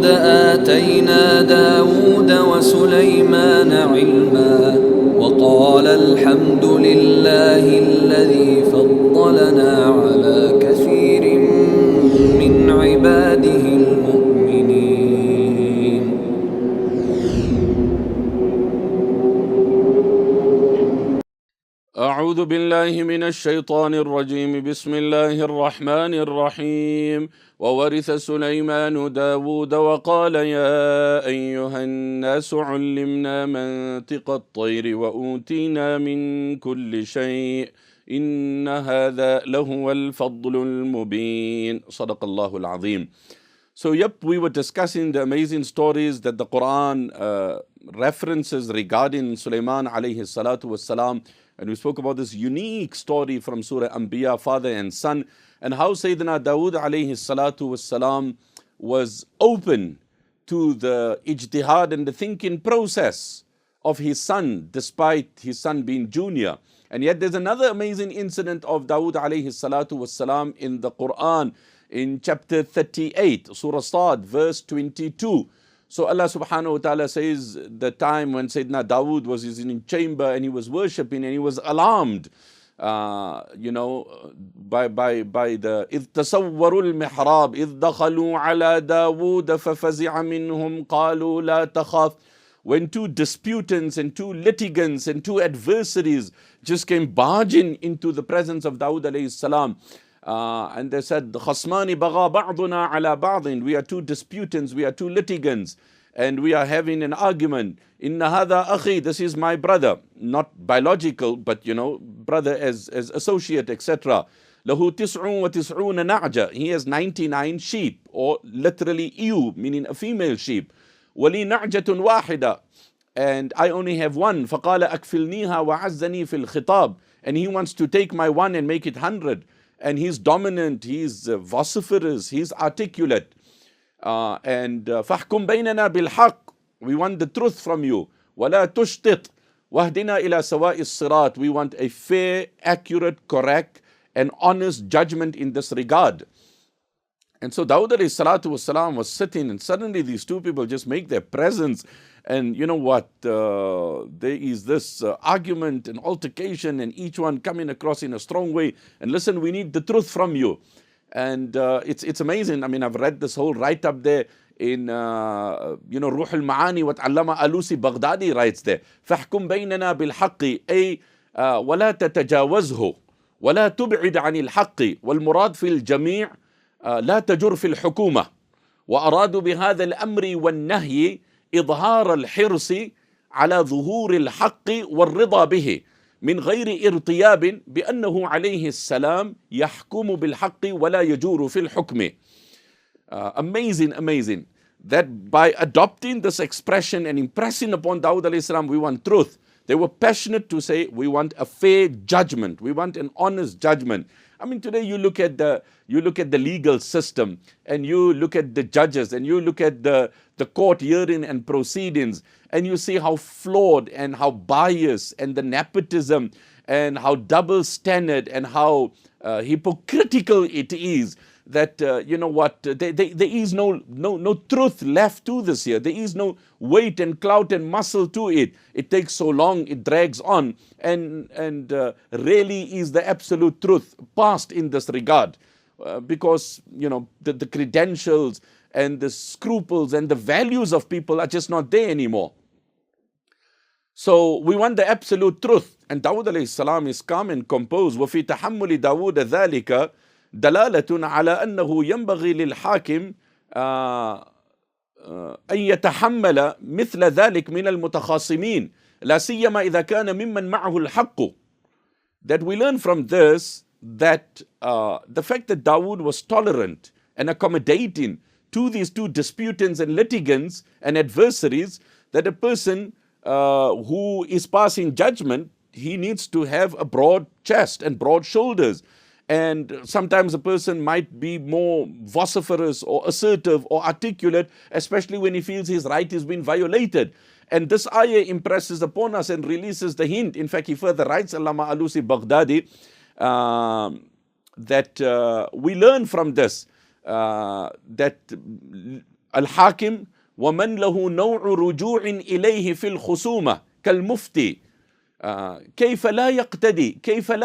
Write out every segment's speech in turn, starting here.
ولقد آتينا داود وسليمان علما وقال الحمد لله الذي فضلنا على كثير من عباده المؤمنين. أعوذ بالله من الشيطان الرجيم. بسم الله الرحمن الرحيم. وورث سليمان داود وقال يا أيها الناس علمنا منطق الطير وأوتينا من كل شيء إن هذا لهو الفضل المبين. صدق الله العظيم. So we were discussing the amazing stories that the Quran references regarding Sulaiman alayhi salatu wassalam. And we spoke about this unique story from Surah Anbiya, father and son, and how Sayyidina Dawood alayhi salatu wassalam was open to the ijtihad and the thinking process of his son, despite his son being junior. And yet there's another amazing incident of Dawood alayhi salatu wassalam in the Quran, in chapter 38, Surah Sad, verse 22. So Allah subhanahu wa ta'ala says the time when Sayyidina Dawood was in a chamber and he was worshipping and he was alarmed, by the إِذْ تَصَوَّرُوا الْمِحْرَابِ إِذْ دَخَلُوا عَلَى دَاوُودَ فَفَزِعَ مِنْهُمْ قَالُوا لَا تَخَافْ. When two disputants and two litigants and two adversaries just came barging into the presence of Dawood alayhi salam, and they said, خَصْمَانِ بَغَى بَعْضُنَا عَلَى بَعْضٍ. We are two disputants, we are two litigants, and we are having an argument. إِنَّ هَذَا أَخِي. This is my brother, not biological, but brother as associate, etc. لَهُ تِسْعٌ وَتِسْعُونَ نَعْجَةً. He has 99 sheep, or literally ewe, meaning a female sheep. وَلِي نَعْجَةٌ وَاحِدَةٌ. And I only have one. فَقَالَ أَكْفِلْنِيهَا وَعَزَّنِي فِي الْخِطَابِ. And he wants to take my one and make it 100. And he's dominant, he's vociferous, he's articulate. And فَحْكُمْ بَيْنَنَا بِالْحَقِّ. We want the truth from you. وَلَا تُشْتِطْ وَهْدِنَا إِلَى سَوَاءِ الصِّرَاطِ. We want a fair, accurate, correct, and honest judgment in this regard. And so Dawud alayhi salatu wasalam was sitting, and suddenly these two people just make their presence. And you know what? There is this argument and altercation, and each one coming across in a strong way. And listen, we need the truth from you. And it's amazing. I mean, I've read this whole write-up there in Ruh al-Ma'ani, what Allama Alusi Baghdadi writes there. فَحْكُمْ بَيْنَنَا بِالْحَقِّ أي وَلَا تَتَجَاوَزْهُ وَلَا تُبْعِدْ عَنِ الْحَقِّ وَالْمُرَادْ فِي الْجَمِيعِ لا تجر في الحكومة. وأرادوا بهذا الأمر والنهي إظهار الحرص على ظهور الحق والرضا به من غير ارتياب بأنه عليه السلام يحكم بالحق ولا يجور في الحكم. Amazing that by adopting this expression and impressing upon Dawud alayhi salam, we want truth. They were passionate to say, we want a fair judgment, we want an honest judgment. I mean, today you look at the legal system, and you look at the judges, and you look at the court hearing and proceedings, and you see how flawed and how biased, and the nepotism, and how double standard, and how hypocritical it is. That there is no truth left to this here. There is no weight and clout and muscle to it. It takes so long, it drags on, and really is the absolute truth past in this regard, because the credentials and the scruples and the values of people are just not there anymore. So we want the absolute truth, and Dawud alayhi salam is calm and composed. وَفِي تَحَمُّلِ دَاوُودَ ذَلِكَ دلالة على أنه ينبغي للحاكم أن يتحمل مثل ذلك من المتخاصمين لا سيما إذا كان ممن معه الحق. That we learn from this that the fact that Dawood was tolerant and accommodating to these two disputants and litigants and adversaries, that a person who is passing judgment, he needs to have a broad chest and broad shoulders. And sometimes a person might be more vociferous or assertive or articulate, especially when he feels his right is being violated. And this ayah impresses upon us and releases the hint. In fact, he further writes, Allama Alusi Baghdadi, that we learn from this, that الحاكم ومن له نوع رجوع إليه في الخصومة كالمفتي. كيف لا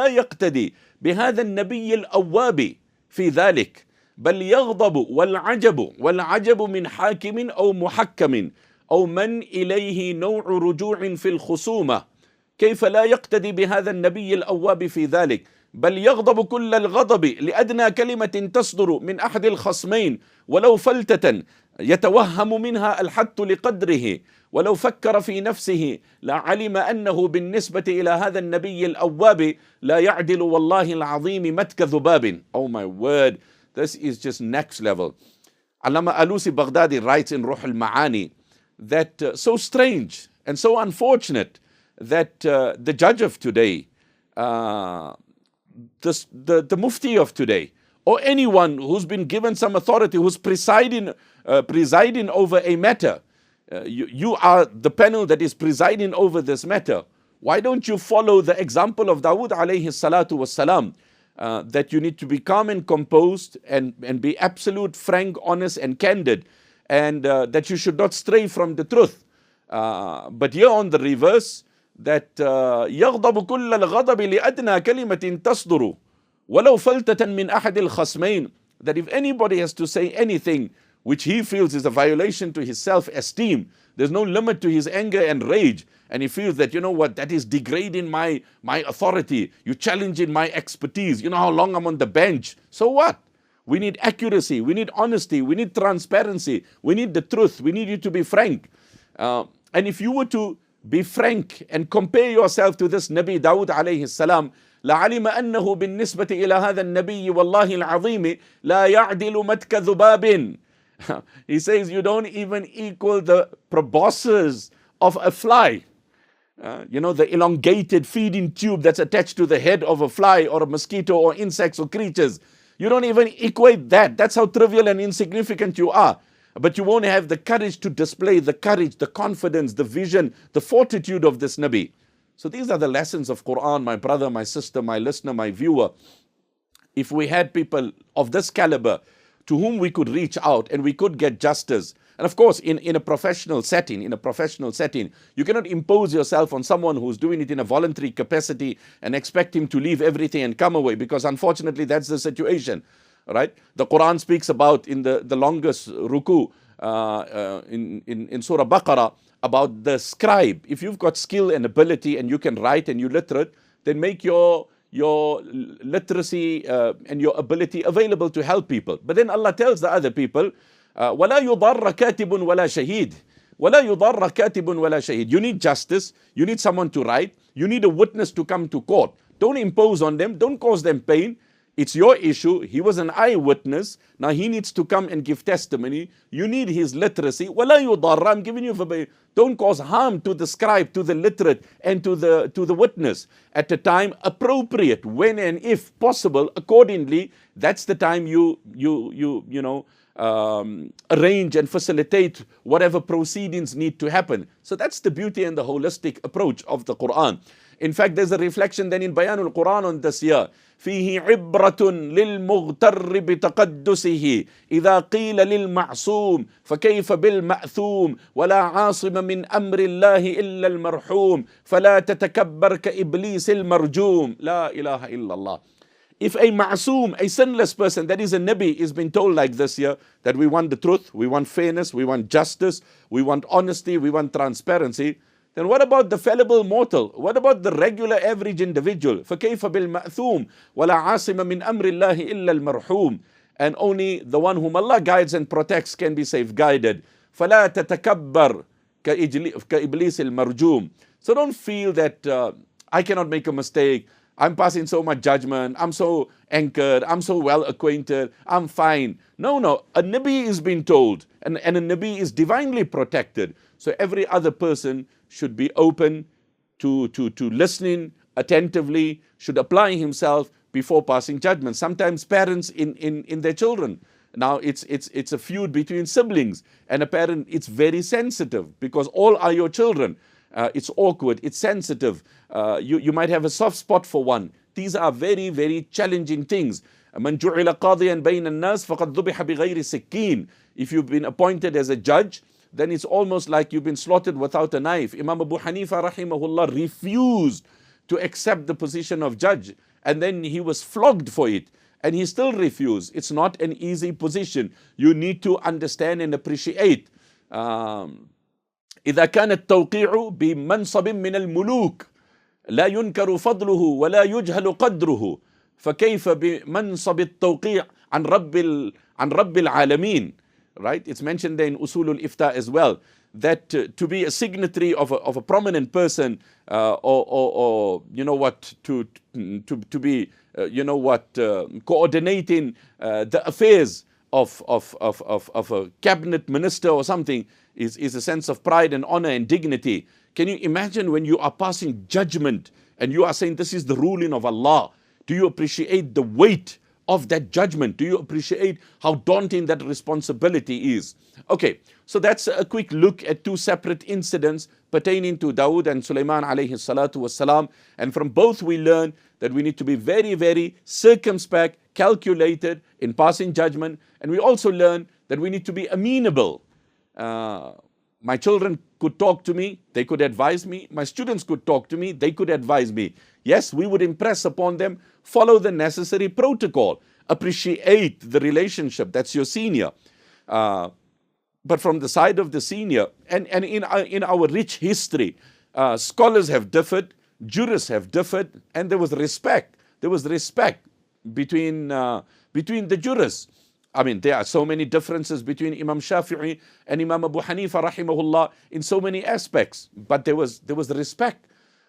يقتدي بهذا النبي الأواب في ذلك، بل يغضب والعجب من حاكم أو محكم أو من إليه نوع رجوع في الخصومة. كيف لا يقتدي بهذا النبي الأواب في ذلك، بل يغضب كل الغضب لأدنى كلمة تصدر من أحد الخصمين ولو فلتة يتوهم منها الحت لقدره، ولو فكر في نفسه لعلم أنه بالنسبة إلى هذا النبي الأواب لا يعدل والله العظيم متك ذباب. Oh my word, this is just next level. Allama Alusi Baghdadi writes in Ruh al-Ma'ani that so strange and so unfortunate that the judge of today, the mufti of today, or anyone who's been given some authority, who's presiding over a matter, you are the panel that is presiding over this matter. Why don't you follow the example of Dawood alayhi salatu wassalam, that you need to be calm and composed and be absolute, frank, honest and candid, and that you should not stray from the truth. But here on the reverse, that يغضب كل الغضب لأدنى كلمة تصدر ولو فلتة من أحد الخصمين, that if anybody has to say anything which he feels is a violation to his self-esteem, there's no limit to his anger and rage, and he feels that, you know what, that is degrading my authority, you're challenging my expertise, you know how long I'm on the bench. So what? We need accuracy, we need honesty, we need transparency, we need the truth, we need you to be frank. And if you were to be frank and compare yourself to this Nabi Dawood alayhi salam, لعلم أنه بالنسبة إلى هذا النبي والله العظيم لا يعدل متك ذباب. He says you don't even equal the proboscis of a fly. You know, the elongated feeding tube that's attached to the head of a fly or a mosquito or insects or creatures. You don't even equate that. That's how trivial and insignificant you are. But you won't have the courage to display the courage, the confidence, the vision, the fortitude of this Nabi. So these are the lessons of Quran, my brother, my sister, my listener, my viewer. If we had people of this caliber to whom we could reach out and we could get justice, and of course in a professional setting, you cannot impose yourself on someone who's doing it in a voluntary capacity and expect him to leave everything and come away, because unfortunately that's the situation. Right? The Quran speaks about in the longest ruku in Surah Baqarah about the scribe. If you've got skill and ability and you can write and you're literate, then make your literacy and your ability available to help people. But then Allah tells the other people, وَلَا يُضَرَّ كَاتِبٌ وَلَا شَهِيدٌ. وَلَا يُضَرَّ كَاتِبٌ وَلَا شَهِيدٌ. You need justice, you need someone to write, you need a witness to come to court. Don't impose on them, don't cause them pain. It's your issue. He was an eyewitness. Now he needs to come and give testimony. You need his literacy. وَلَا يُضَرَّ. I'm giving you for. Don't cause harm to the scribe, to the literate, and to the witness. At a time appropriate, when and if possible, accordingly, that's the time you arrange and facilitate whatever proceedings need to happen. So that's the beauty and the holistic approach of the Quran. In fact, there's a reflection then in Bayanul Quran on this year. فيه عبرة للمغتر بتقدسه إذا قيل للمعصوم فكيف بالمأثوم ولا عاصم من أمر الله إلا المرحوم فلا تتكبر كإبليس المرجوم. لا إله إلا الله. If a ma'soom, a sinless person, that is a Nabi, is being told like this here, that we want the truth, we want fairness, we want justice, we want honesty, we want transparency, then what about the fallible mortal? What about the regular average individual? فَكَيْفَ بِالْمَأْثُومِ وَلَا عَاصِمَ مِنْ أَمْرِ اللَّهِ إِلَّا الْمَرْحُومِ. And only the one whom Allah guides and protects can be safeguarded. فَلَا تَتَكَبَّرْ كَإِبْلِيسِ الْمَرْجُومِ. So don't feel that I cannot make a mistake. I'm passing so much judgment. I'm so anchored. I'm so well acquainted. I'm fine. No. A Nabi is being told, and a Nabi is divinely protected. So every other person should be open to listening attentively, should apply himself before passing judgment. Sometimes parents in their children. Now it's a feud between siblings, and a parent, it's very sensitive because all are your children. It's awkward, it's sensitive. You might have a soft spot for one. These are very, very challenging things. من جعل قاضيا بين الناس فقد ذبح بغير سكين. If you've been appointed as a judge, then it's almost like you've been slaughtered without a knife. Imam Abu Hanifa rahimahullah refused to accept the position of judge, and then he was flogged for it, and he still refused. It's not an easy position. You need to understand and appreciate. إذا كان التوقيع بمنصب من الملوك لا ينكر فضله ولا يجهل قدره فكيف بمنصب التوقيع عن رب العالمين. Right? It's mentioned there in Usul al-Ifta as well, that to be a signatory of a prominent person, or you know what, to be coordinating the affairs of a cabinet minister or something is a sense of pride and honor and dignity. Can you imagine when you are passing judgment and you are saying this is the ruling of Allah? Do you appreciate the weight of that judgment? Do you appreciate how daunting that responsibility is? Okay, so that's a quick look at two separate incidents pertaining to Dawood and Sulaiman alayhi salatu wassalam. And from both we learn that we need to be very, very circumspect, calculated in passing judgment. And we also learn that we need to be amenable. My children could talk to me, they could advise me. My students could talk to me, they could advise me. Yes, we would impress upon them, follow the necessary protocol, appreciate the relationship, that's your senior. But from the side of the senior, and in our rich history, scholars have differed, jurists have differed, and there was respect. There was respect between the jurists. I mean, there are so many differences between Imam Shafi'i and Imam Abu Hanifa rahimahullah in so many aspects, but there was respect.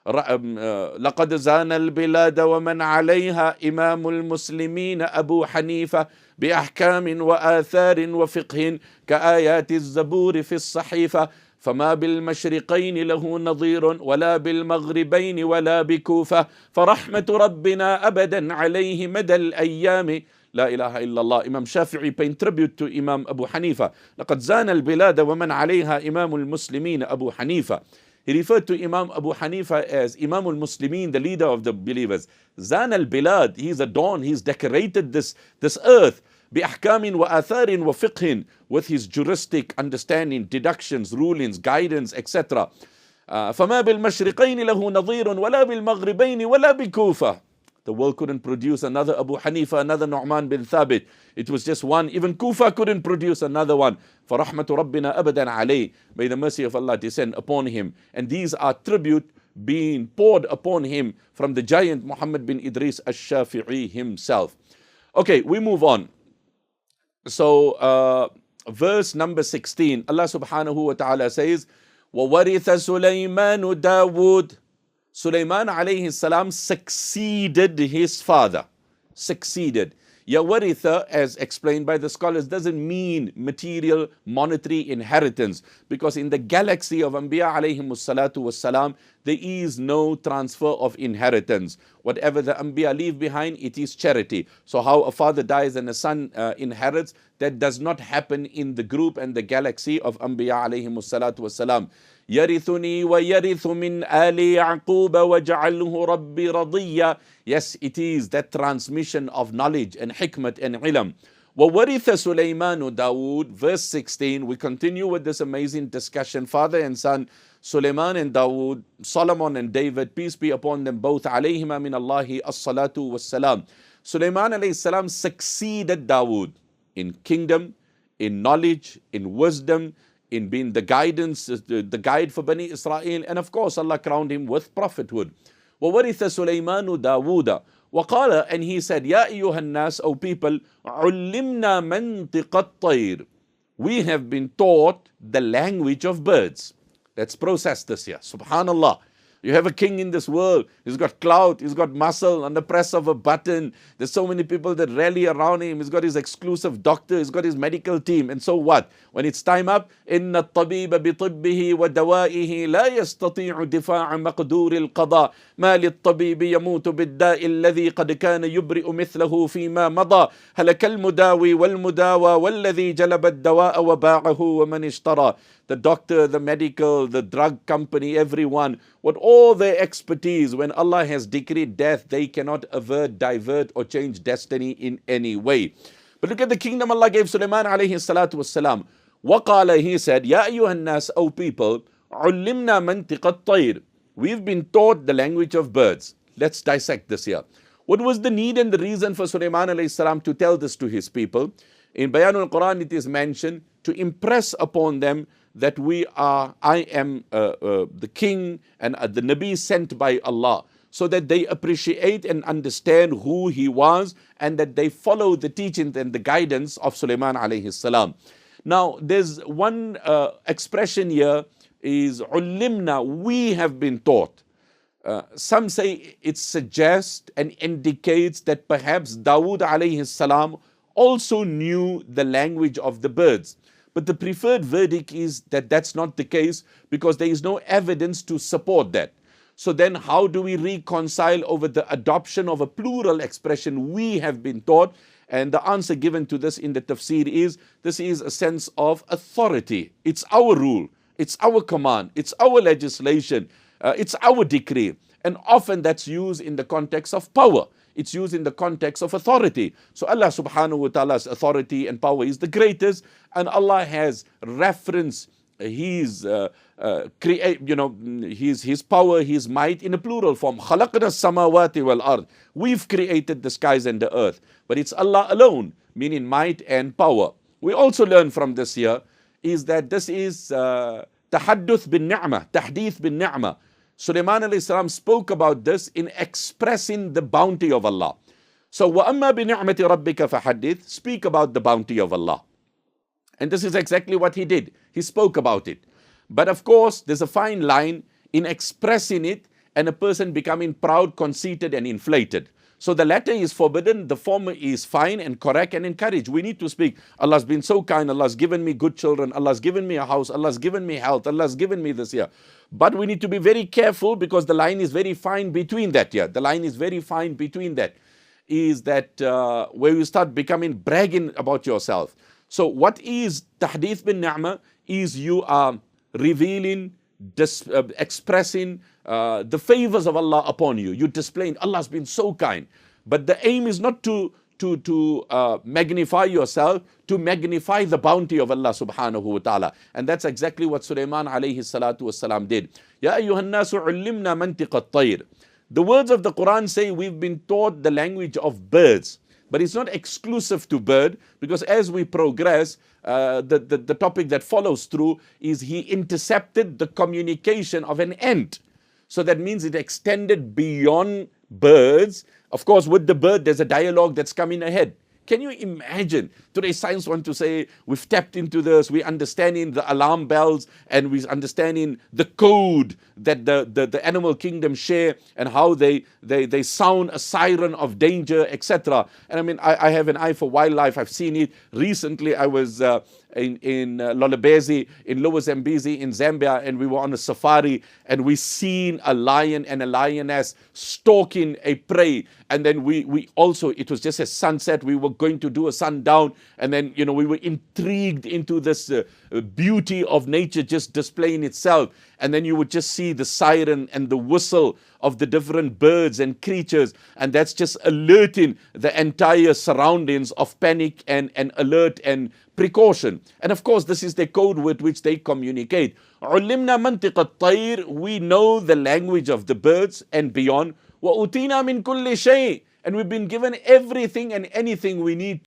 لقد زان البلاد ومن عليها إمام المسلمين أبو حنيفة بأحكام وآثار وفقه كآيات الزبور في الصحيفة فما بالمشرقين له نظير ولا بالمغربين ولا بكوفة فرحمة ربنا أبدا عليه مدى الأيام. لا إله إلا الله. Imam Shafi'i paying tribute to Imam Abu Hanifa. لقد زان البلاد ومن عليها إمام المسلمين أبو حنيفة. He referred to Imam Abu Hanifa as Imam al-Muslimin, the leader of the believers. Zan al-Bilad, he's adorned, he's decorated this earth. بِأَحْكَامٍ وَآثَارٍ وَفِقْهٍ, with his juristic understanding, deductions, rulings, guidance, etc. فَمَا بِالْمَشْرِقَيْنِ لَهُ نَظِيرٌ وَلَا بِالْمَغْرِبَيْنِ وَلَا بِكُوفَةٍ. The world couldn't produce another Abu Hanifa, another Nu'man bin Thabit. It was just one. Even Kufa couldn't produce another one. فَرَحْمَةُ رَبِّنَا أَبَدًا عَلَيْهِ. May the mercy of Allah descend upon him. And these are tribute being poured upon him from the giant Muhammad bin Idris al-Shafi'i himself. Okay, we move on. So, verse number 16, Allah subhanahu wa ta'ala says, وَوَرِثَ سُلَيْمَانُ دَاوُودَ. Sulaiman alayhi salam succeeded his father. Succeeded. Yawaritha, as explained by the scholars, doesn't mean material, monetary inheritance, because in the galaxy of Anbiya alayhimus salatu wassalam, there is no transfer of inheritance. Whatever the Anbiya leave behind, it is charity. So how a father dies and a son inherits, that does not happen in the group and the galaxy of Anbiya alayhimus salatu wassalam. يرثني ويرث من آل يعقوب وجعله ربي رضيا. Yes, it is that transmission of knowledge and hikmat and ilm. وَوَرِثَ سُلَيْمَانُ دَاوُودَ. Verse 16, we continue with this amazing discussion. Father and son, Sulaiman and Dawood, Solomon and David, peace be upon them both. عَلَيْهِمَا مِنَ اللَّهِ الصَّلَاةُ وَالسَّلَامُ. Sulaiman alayhi salam succeeded Dawood in kingdom, in knowledge, in wisdom, in being the guidance, the guide for Bani Israel, and of course Allah crowned him with prophethood. وَوَرِثَ سُلَيْمَانُ دَاوُودَ وَقَالَ, and he said, يَا أَيُّهَا النَّاسِ, O people, عُلِّمْنَا مَنْطِقَ الطَّيْرِ. We have been taught the language of birds. Let's process this here. Subhanallah. You have a king in this world. He's got clout, he's got muscle on the press of a button. There's so many people that rally around him. He's got his exclusive doctor, he's got his medical team. And so what? When it's time up, إِنَّ الطَّبِيبَ بِطِبِّهِ وَدَوَائِهِ لَا يَسْتَطِيعُ دِفَاعَ مَقْدُورِ الْقَضَاءِ مَا لِلطَّبِيبِ يَمُوتُ بِالدَّاءِ الَّذِي قَدْ كَانَ يُبْرِئُ مِثْلَهُ فِي مَا مَضَى هَلَكَ الْمُدَاوِي وَالْمُدَاوَى وَالَّذِي جَلَبَ الدَّوَاءَ وَبَاعَهُ وَمَنِ اشْتَرَى. The doctor, the medical, the drug company, everyone what all their expertise, when Allah has decreed death, they cannot avert, divert, or change destiny in any way. But look at the kingdom Allah gave Sulaiman alayhi salatu wassalam. Waqala, he said, Ya ayyuhan nas, O people, ullimna mantiqat tayr. We've been taught the language of birds. Let's dissect this here. What was the need and the reason for Sulaiman alayhi salam to tell this to his people? In Bayanul Quran it is mentioned to impress upon them that I am the king and the Nabi sent by Allah, so that they appreciate and understand who he was and that they follow the teachings and the guidance of Sulaiman alayhi salam. Now there's one expression here is ulimna, we have been taught. Some say it suggests and indicates that perhaps Dawood alayhi salam also knew the language of the birds. But the preferred verdict is that that's not the case, because there is no evidence to support that. So then how do we reconcile over the adoption of a plural expression, we have been taught? And the answer given to this in the tafsir is, this is a sense of authority. It's our rule, it's our command, it's our legislation, it's our decree. And often that's used in the context of power. It's used in the context of authority. So Allah subhanahu wa ta'ala's authority and power is the greatest, and Allah has referenced his his power, his might in a plural form. خَلَقْنَا السَّمَاوَاتِ وَالْأَرْضِ. We've created the skies and the earth. But it's Allah alone, meaning might and power. We also learn from this here is that this is tahadduth bin ni'mah, tahdith bin ni'mah. Sulaiman alayhi salam spoke about this in expressing the bounty of Allah. So, وَأَمَّا بِنِعْمَةِ رَبِّكَ فَحَدِّثْ, speak about the bounty of Allah. And this is exactly what he did. He spoke about it. But of course, there's a fine line in expressing it and a person becoming proud, conceited and inflated. So the latter is forbidden, the former is fine and correct and encouraged. We need to speak, Allah's been so kind, Allah's given me good children, Allah's given me a house, Allah's given me health, Allah's given me this here. But we need to be very careful, because the line is very fine between that here. The line is very fine between that. Is that where you start becoming bragging about yourself. So what is tahdith bin ni'mah? Is you are revealing, expressing the favors of Allah upon you. You're displaying, Allah's been so kind. But the aim is not to magnify yourself, to magnify the bounty of Allah subhanahu wa ta'ala. And that's exactly what Sulaiman alayhi salatu wasalam did. Ya ayyuhan nasu ullimna mantiqat tayr. The words of the Quran say we've been taught the language of birds. But it's not exclusive to bird, because as we progress, the topic that follows through is he intercepted the communication of an ant. So that means it extended beyond birds. Of course, with the bird, there's a dialogue that's coming ahead. Can you imagine? Today, science wants to say we've tapped into this, we're understanding the alarm bells, and we're understanding the code that the animal kingdom share, and how they sound a siren of danger, etc. And I mean, I have an eye for wildlife. I've seen it. Recently, I was in Lolobezi, in Lower Zambezi, in Zambia, and we were on a safari, and we seen a lion and a lioness stalking a prey. And then we also, it was just a sunset, we were going to do a sundown, and then, we were intrigued into this beauty of nature just displaying itself. And then you would just see the siren and the whistle of the different birds and creatures, and that's just alerting the entire surroundings of panic and alert and precaution. And of course, this is the code with which they communicate. عُلِّمْنَا مَنْطِقَ الطَّيْرِ, we know the language of the birds and beyond. وَأُتِينَا مِنْ كُلِّ شَيْءٍ, and we've been given everything and anything we need